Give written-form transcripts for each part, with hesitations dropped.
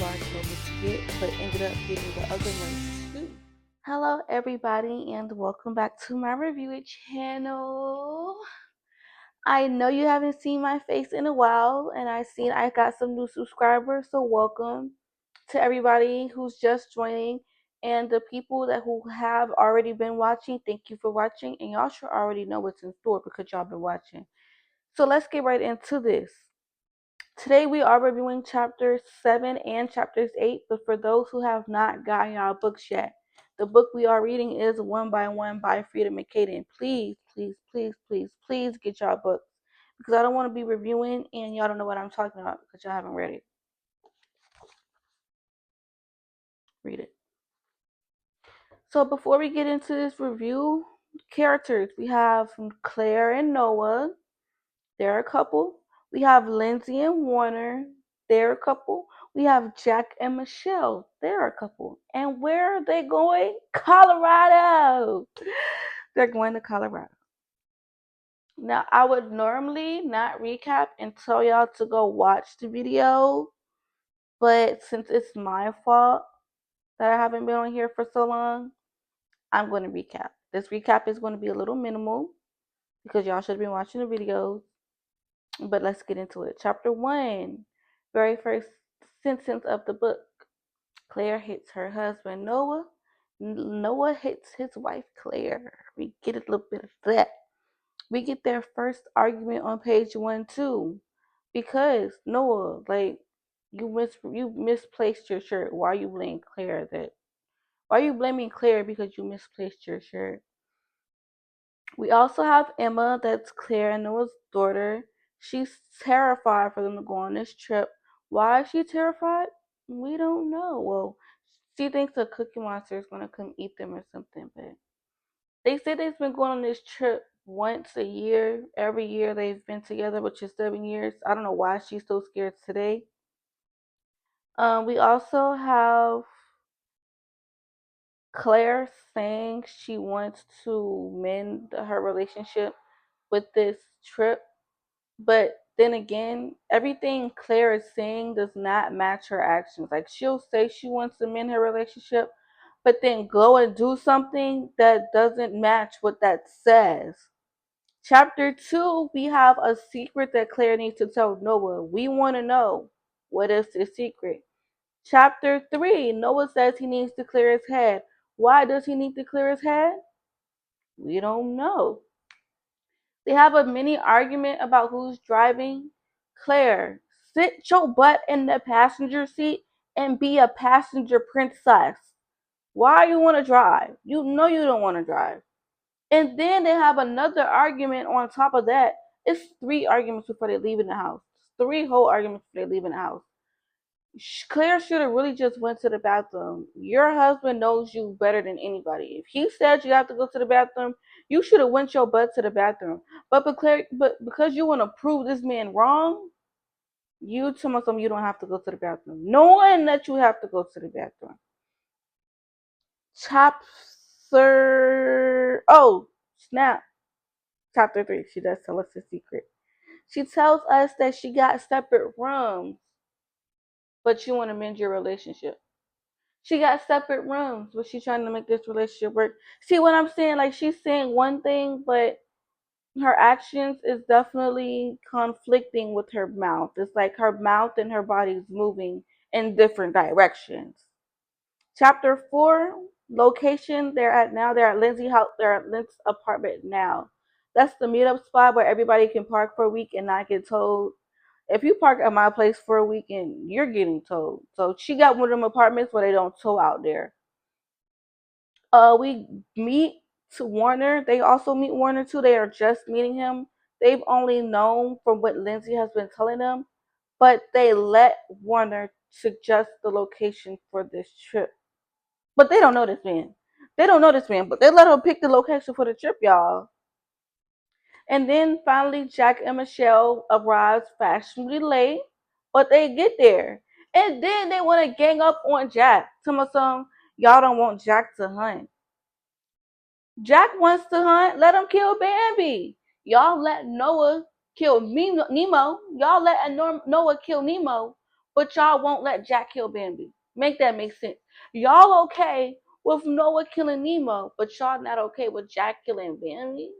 large number to get, but ended up getting the other one too. Hello, everybody, and welcome back to my review channel. I know you haven't seen my face in a while, and I got some new subscribers, so welcome to everybody who's just joining, and the people who have already been watching. Thank you for watching, and y'all should already know what's in store because y'all been watching. So let's get right into this. Today we are reviewing chapters 7 and chapters 8, but for those who have not gotten y'all books yet, the book we are reading is One by One by Frida McKaden. Please, please, please, please, please get y'all books because I don't want to be reviewing and y'all don't know what I'm talking about because y'all haven't read it. Read it. So before we get into this review, characters, we have Claire and Noah. They're a couple. We have Lindsay and Warner. They're a couple. We have Jack and Michelle. They're a couple. And where are they going? Colorado. They're going to Colorado. Now, I would normally not recap and tell y'all to go watch the video, but since it's my fault that I haven't been on here for so long, I'm going to recap. This recap is going to be a little minimal because y'all should have been watching the videos. But let's get into it. Chapter 1, very first sentence of the book. Claire hits her husband Noah. Noah hits his wife Claire. We get a little bit of that. We get their first argument on page 1 too, because Noah, you misplaced your shirt. Why are you blaming Claire that? Why are you blaming Claire because you misplaced your shirt? We also have Emma, that's Claire and Noah's daughter. She's terrified for them to go on this trip. Why is she terrified? We don't know. Well, she thinks a cookie monster is going to come eat them or something, but they say they've been going on this trip once a year. Every year they've been together, which is 7 years. I don't know why she's so scared today. We also have Claire saying she wants to mend her relationship with this trip. But then again, everything Claire is saying does not match her actions. Like, she'll say she wants to mend her relationship, but then go and do something that doesn't match what that says. Chapter 2, we have a secret that Claire needs to tell Noah. We want to know, what is the secret? Chapter 3, Noah says he needs to clear his head. Why does he need to clear his head? We don't know. They have a mini argument about who's driving. Claire, sit your butt in the passenger seat and be a passenger princess. Why you want to drive? You know you don't want to drive. And then they have another argument on top of that. It's 3 arguments before they leave in the house. 3 whole arguments before they leave in the house. Claire should have really just went to the bathroom. Your husband knows you better than anybody. If he said you have to go to the bathroom, you should have went your butt to the bathroom. But because you want to prove this man wrong, you tell him you don't have to go to the bathroom, knowing that you have to go to the bathroom. Snap. Chapter 3. She does tell us the secret. She tells us that she got separate rooms, but you want to mend your relationship. She got separate rooms, but she's trying to make this relationship work. See what I'm saying? Like, she's saying one thing, but her actions is definitely conflicting with her mouth. It's like her mouth and her body is moving in different directions. Chapter 4, location. They're at Lindsay's house. They're at Lynn's apartment now. That's the meetup spot where everybody can park for a week and not get towed. If you park at my place for a weekend, you're getting towed. So she got one of them apartments where they don't tow out there. We meet to Warner. They also meet Warner too. They are just meeting him. They've only known from what Lindsay has been telling them, but they let Warner suggest the location for this trip. But they don't know this man. They don't know this man, but they let him pick the location for the trip, y'all. And then finally, Jack and Michelle arrives fashionably late, but they get there. And then they want to gang up on Jack. Tell me some, y'all don't want Jack to hunt. Jack wants to hunt. Let him kill Bambi. Y'all let Noah kill Nemo. Y'all let Noah kill Nemo, but y'all won't let Jack kill Bambi. Make that make sense. Y'all okay with Noah killing Nemo, but y'all not okay with Jack killing Bambi?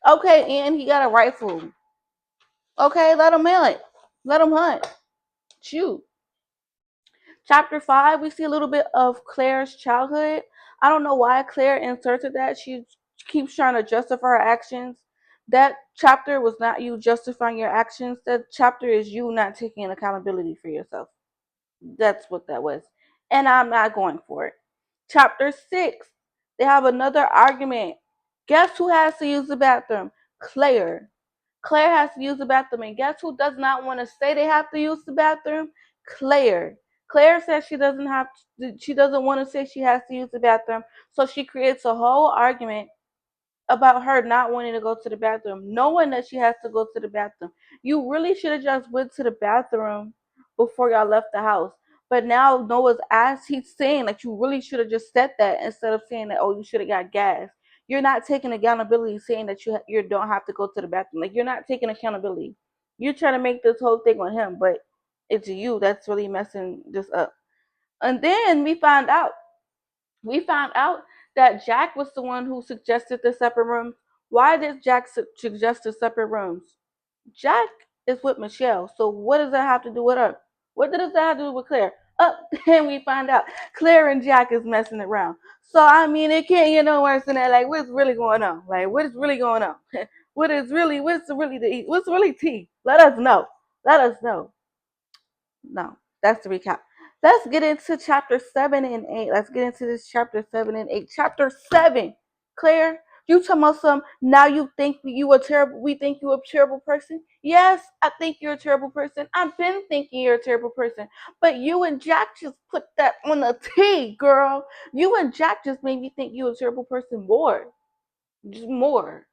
Okay, and he got a rifle. Okay, let him hunt. Let him hunt. Shoot. Chapter 5, we see a little bit of Claire's childhood. I don't know why Claire inserted that. She keeps trying to justify her actions. That chapter was not you justifying your actions. That chapter is you not taking accountability for yourself. That's what that was. And I'm not going for it. Chapter 6, they have another argument. Guess who has to use the bathroom? Claire. Claire has to use the bathroom. And guess who does not want to say they have to use the bathroom? Claire. Claire says she doesn't want to say she has to use the bathroom. So she creates a whole argument about her not wanting to go to the bathroom, knowing that she has to go to the bathroom. You really should have just went to the bathroom before y'all left the house. But now Noah's asked, he's saying that you really should have just said that instead of saying that, oh, you should have got gas. You're not taking accountability saying that you don't have to go to the bathroom. Like, you're not taking accountability. You're trying to make this whole thing on him, but it's you that's really messing this up. And then we found out that Jack was the one who suggested the separate rooms. Why did Jack suggest the separate rooms? Jack is with Michelle, so what does that have to do with her? What does that have to do with Claire? Then we find out Claire and Jack is messing around. So I mean, it can't get no worse than that. Like, what's really going on? Like, what is really going on? What's really tea? Let us know. Let us know. No, that's the recap. Let's get into chapter 7 and 8. Let's get into this chapter 7 and 8. Chapter 7, Claire, you talking about some now you think you a terrible we think you a terrible person? Yes, I think you're a terrible person. I've been thinking you're a terrible person. But you and Jack just put that on the T, girl. You and Jack just made me think you a terrible person more. Just more.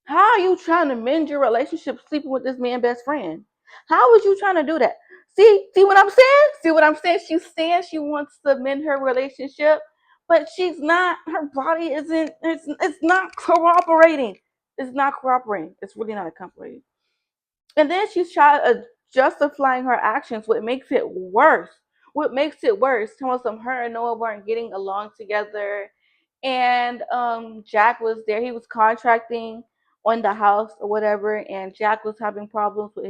How are you trying to mend your relationship sleeping with this man's best friend? How was you trying to do that? See what I'm saying? See what I'm saying? She's saying she wants to mend her relationship, but she's not. Her body isn't. It's not cooperating. It's not cooperating. It's really not cooperating. And then she's trying to justifying her actions, what makes it worse. What makes it worse? Telling some her and Noah weren't getting along together, and Jack was there. He was contracting on the house or whatever, and Jack was having problems with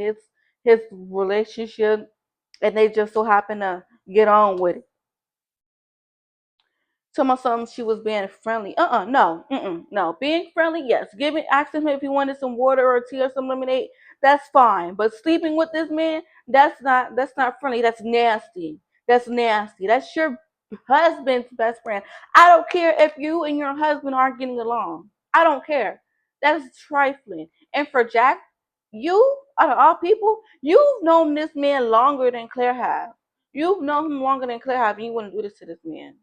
his relationship, and they just so happened to get on with it. Tell me something. She was being friendly. No, no. Being friendly, yes. Asking him if he wanted some water or tea or some lemonade. That's fine. But sleeping with this man, that's not friendly. That's nasty. That's nasty. That's your husband's best friend. I don't care if you and your husband aren't getting along. I don't care. That's trifling. And for Jack, you out of all people, you've known this man longer than Claire have. You've known him longer than Claire have, and you want to do this to this man.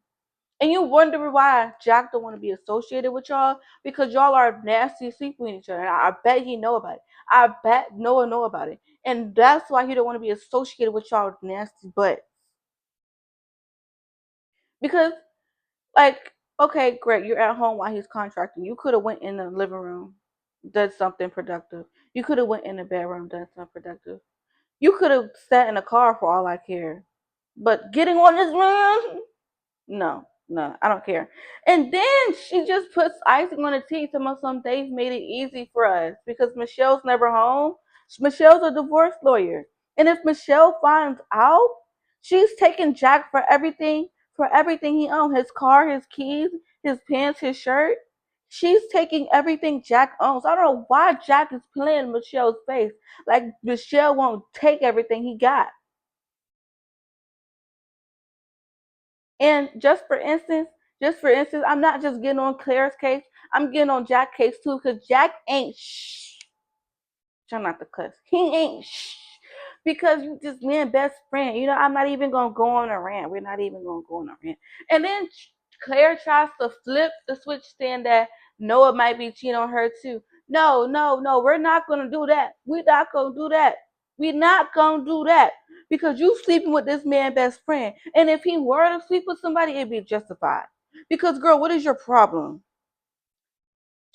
And you wonder why Jack don't want to be associated with y'all because y'all are nasty sleeping with each other. And I bet he know about it. I bet Noah know about it. And that's why he don't want to be associated with y'all nasty butt. Because like, okay, great, you're at home while he's contracting. You could have went in the living room, done something productive. You could have went in the bedroom, done something productive. You could have sat in a car for all I care. But getting on this man, no, no, I don't care. And then she just puts icing on the tea to some they've made it easy for us because Michelle's never home. Michelle's a divorce lawyer. And if Michelle finds out, she's taking Jack for everything he owns, his car, his keys, his pants, his shirt. She's taking everything Jack owns. I don't know why Jack is playing Michelle's face. Like Michelle won't take everything he got. And just for instance, I'm not just getting on Claire's case. I'm getting on Jack's case too, because Jack ain't shh. Try not to cuss. He ain't shh. Because you just man best friend. I'm not even gonna go on a rant. We're not even gonna go on a rant. And then Claire tries to flip the switch, saying that Noah might be cheating on her too. No, no, no. We're not gonna do that. We're not gonna do that. We're not gonna do that. Because you sleeping with this man best friend. And if he were to sleep with somebody, it'd be justified. Because girl, what is your problem?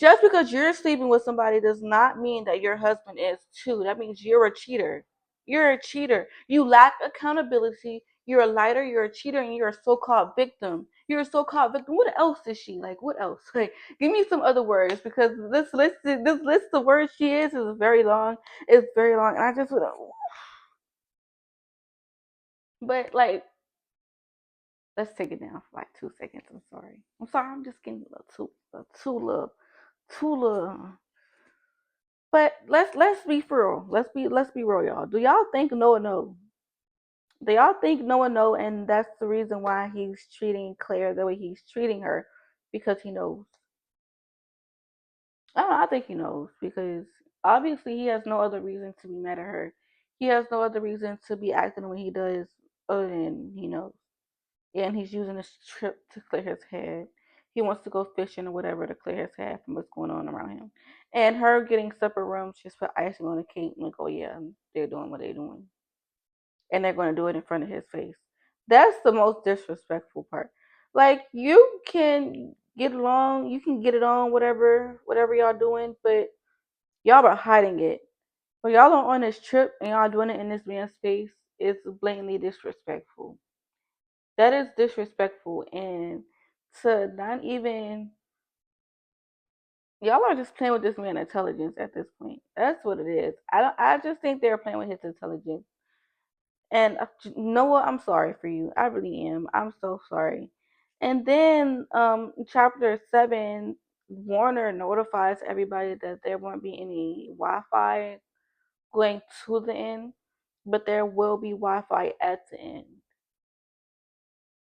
Just because you're sleeping with somebody does not mean that your husband is too. That means you're a cheater. You're a cheater. You lack accountability. You're a liar. You're a cheater, and you're a so-called victim. You're a so-called victim. What else is she? Like, what else? Like, give me some other words because this list of words she is very long. It's very long, and I just would. But like, let's take it down for like 2 seconds. I'm sorry. I'm sorry. I'm just getting too little. But let's be for real. Let's be real, y'all. Do y'all think Noah know? Do y'all think Noah know? And that's the reason why he's treating Claire the way he's treating her because he knows. I don't know, I think he knows because obviously he has no other reason to be mad at her. He has no other reason to be acting the way he does other than he knows. And he's using this trip to clear his head. He wants to go fishing or whatever to clear his head from what's going on around him. And her getting separate rooms just put icing on the cake. Like, oh yeah, they're doing what they're doing, and they're going to do it in front of his face. That's the most disrespectful part. Like you can get along, you can get it on, whatever y'all doing, but y'all are hiding it. But y'all are on this trip and y'all doing it in this man's face. It's blatantly disrespectful. That is disrespectful, and to not even y'all are just playing with this man's intelligence at this point. That's what it is. I don't. I just think they're playing with his intelligence. And Noah, I'm sorry for you. I really am. I'm so sorry. And then, chapter 7, Warner notifies everybody that there won't be any Wi-Fi going to the end, but there will be Wi-Fi at the end.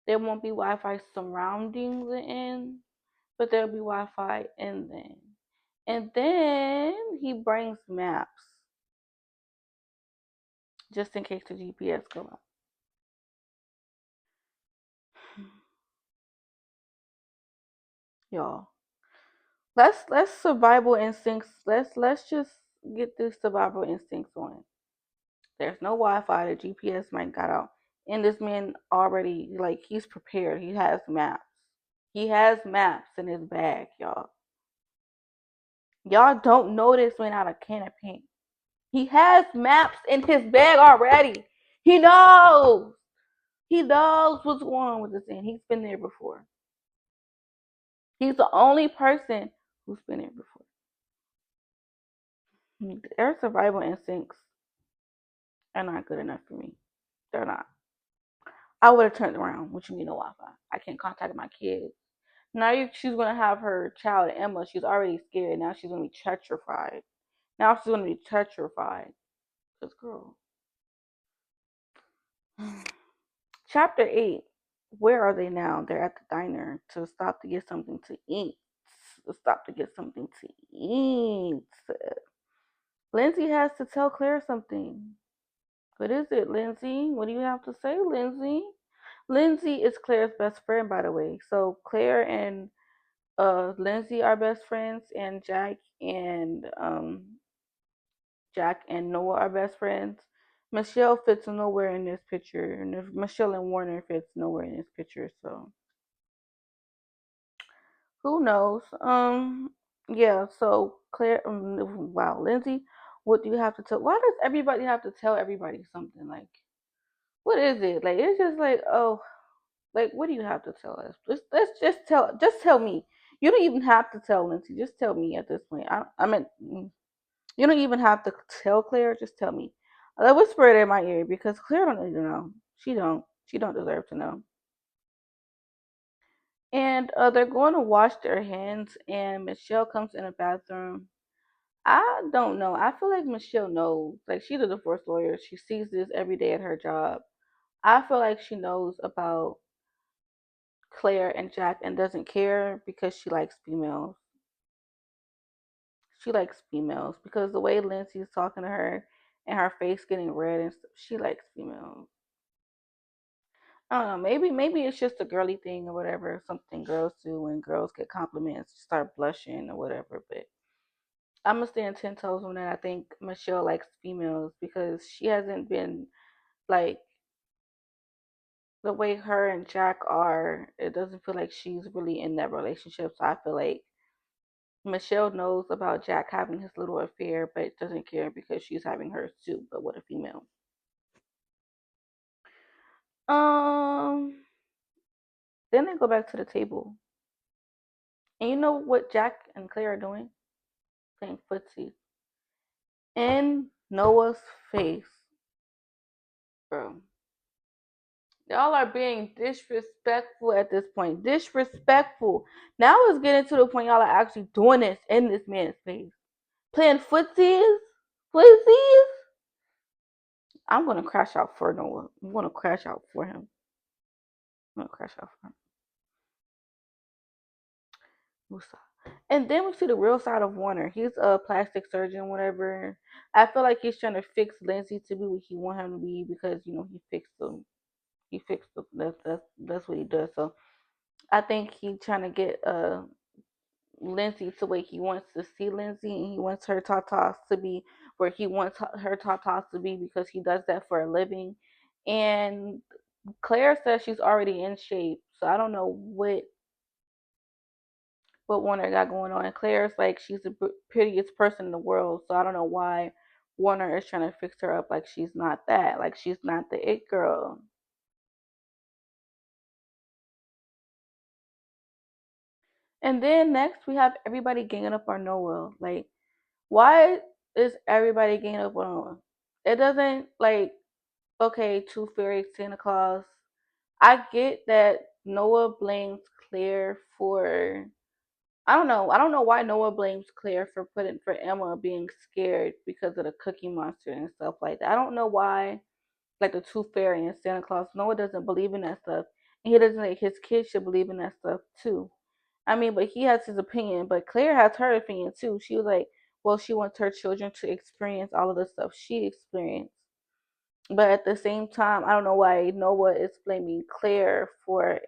There won't be Wi-Fi surrounding the end, but there'll be Wi-Fi in the end. And then he brings maps just in case the GPS go out. Y'all, let's survival instincts. Let's just get this survival instincts on. There's no Wi-Fi. The GPS might got out, and this man already like he's prepared. He has maps. He has maps in his bag, y'all. Y'all don't know this man out of can of paint. He has maps in his bag already. He knows. He knows what's going on with this thing. He's been there before. He's the only person who's been there before. Their survival instincts are not good enough for me. They're not. I would have turned around. What you mean no Wi-Fi? I can't contact my kids. Now she's gonna have her child Emma. She's already scared. Now she's gonna be petrified. Now she's gonna be petrified. This girl. Chapter 8. Where are they now? They're at the diner to stop to get something to eat. To stop to get something to eat. Lindsay has to tell Claire something. What is it, Lindsay? What do you have to say, Lindsay? Lindsay is Claire's best friend, by the way. So Claire and Lindsay are best friends, and Jack and Noah are best friends. Michelle fits nowhere in this picture, and if Michelle and Warner fits nowhere in this picture, so who knows? Yeah. So Claire, wow, Lindsay, what do you have to tell? Why does everybody have to tell everybody something? Like, what is it? Like, it's just like, oh, like, what do you have to tell us? Let's just tell me. You don't even have to tell Lindsay. Just tell me at this point. I mean, you don't even have to tell Claire. Just tell me. Let whisper it in my ear because Claire don't need to know. She don't. She don't deserve to know. And they're going to wash their hands, and Michelle comes in the bathroom. I don't know. I feel like Michelle knows. Like she's a divorce lawyer. She sees this every day at her job. I feel like she knows about Claire and Jack and doesn't care because she likes females. She likes females because the way Lindsay's talking to her and her face getting red and stuff, she likes females. I don't know. Maybe it's just a girly thing or whatever. Something girls do when girls get compliments, start blushing or whatever. But I'm gonna stand 10 toes on that. I think Michelle likes females because she hasn't been like the way her and Jack are. It doesn't feel like she's really in that relationship. So I feel like Michelle knows about Jack having his little affair, but doesn't care because she's having hers too, but with a female. Um, then they go back to the table. And you know what Jack and Claire are doing? Playing footsie. In Noah's face. Bro. Y'all are being disrespectful at this point. Disrespectful. Now it's getting to the point y'all are actually doing this in this man's face. Playing footsies? Footsies? I'm gonna crash out for Noah. I'm gonna crash out for him. I'm gonna crash out for him. Musa. And then we see the real side of Warner. He's a plastic surgeon, whatever. I feel like he's trying to fix Lindsay to be what he want him to be because he fixed them. He fixed them. That's what he does. So I think he's trying to get Lindsay to where he wants to see Lindsay, and he wants her tatas to be where he wants her tatas to be because he does that for a living. And Claire says she's already in shape, so I don't know what Warner got going on. And Claire's like she's the prettiest person in the world, so I don't know why Warner is trying to fix her up like she's not that, like she's not the it girl. And then next we have everybody ganging up on Noah. Like, why is everybody ganging up on Noah? It doesn't like okay, Tooth Fairy, Santa Claus. I get that Noah blames Claire for I don't know. I don't know why Noah blames Claire for Emma being scared because of the Cookie Monster and stuff like that. I don't know why, like the Tooth Fairy and Santa Claus. Noah doesn't believe in that stuff, and he doesn't think his kids should believe in that stuff too. I mean, but he has his opinion. But Claire has her opinion too. She was like, well, she wants her children to experience all of the stuff she experienced. But at the same time, I don't know why Noah is blaming Claire for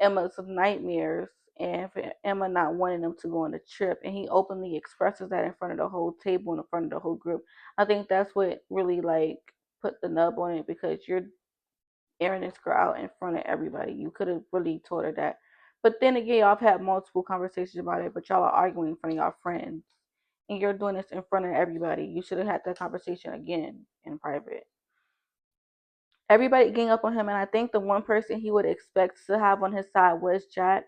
Emma's nightmares and for Emma not wanting them to go on the trip. And he openly expresses that in front of the whole table, in front of the whole group. I think that's what really like put the nub on it because you're airing this girl out in front of everybody. You could have really told her that. But then again, y'all have had multiple conversations about it, but y'all are arguing in front of y'all friends. And you're doing this in front of everybody. You should have had that conversation again in private. Everybody gang up on him, and I think the one person he would expect to have on his side was Jack,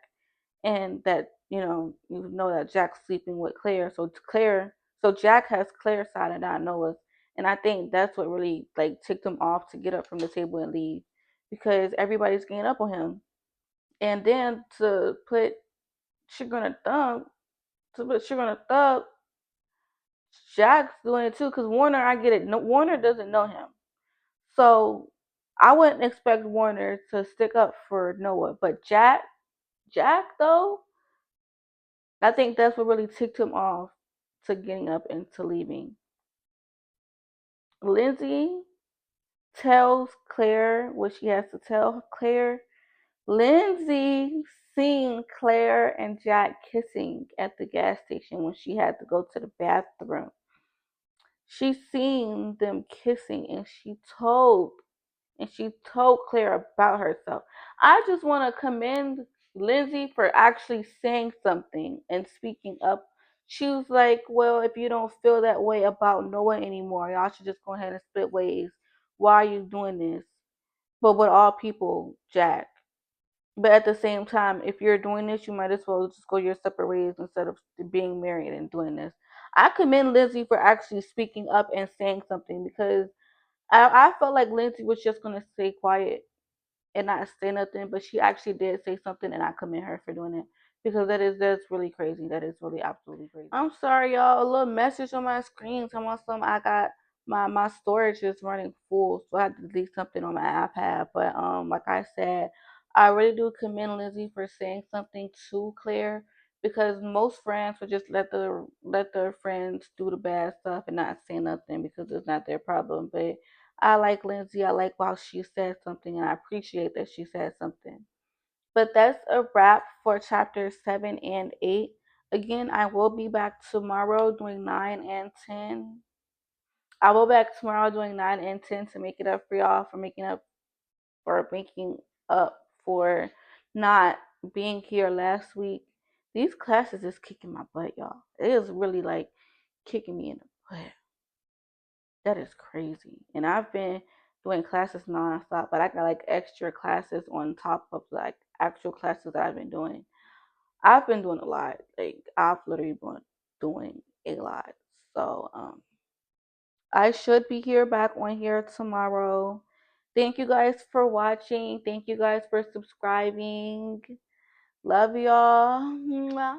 and that you know that Jack's sleeping with Claire, so Jack has Claire's side and not Noah's, and I think that's what really like ticked him off to get up from the table and leave, because everybody's ganging up on him, and then to put sugar on a thumb, Jack's doing it too, because Warner, I get it, no, Warner doesn't know him. So I wouldn't expect Warner to stick up for Noah, but Jack though, I think that's what really ticked him off to getting up and to leaving. Lindsay tells Claire what she has to tell Claire. Lindsay seen Claire and Jack kissing at the gas station when she had to go to the bathroom. She seen them kissing and she told Claire about herself. I just want to commend Lindsay for actually saying something and speaking up. She was like, well, if you don't feel that way about Noah anymore, y'all should just go ahead and split ways. Why are you doing this? But with all people, Jack. But at the same time, if you're doing this, you might as well just go your separate ways instead of being married and doing this. I commend Lindsay for actually speaking up and saying something because I felt like Lindsay was just gonna stay quiet and not say nothing, but she actually did say something, and I commend her for doing it because that's really crazy. That is really absolutely crazy. I'm sorry, y'all. A little message on my screen telling me something. I got my storage is running full, so I had to delete something on my iPad. But like I said, I really do commend Lizzie for saying something to Claire because most friends would just let their friends do the bad stuff and not say nothing because it's not their problem. But I like Lindsay. I like how she said something, and I appreciate that she said something. But that's a wrap for chapter 7 and 8. Again, I will be back tomorrow doing 9 and 10. I will be back tomorrow doing 9 and 10 to make it up for y'all for making up for not being here last week. These classes is kicking my butt, y'all. It is really like kicking me in the butt. That is crazy. And I've been doing classes nonstop, but I got like extra classes on top of like actual classes that I've been doing. I've been doing a lot. Like I've literally been doing a lot. So I should be here back on here tomorrow. Thank you guys for watching. Thank you guys for subscribing. Love y'all. Mwah.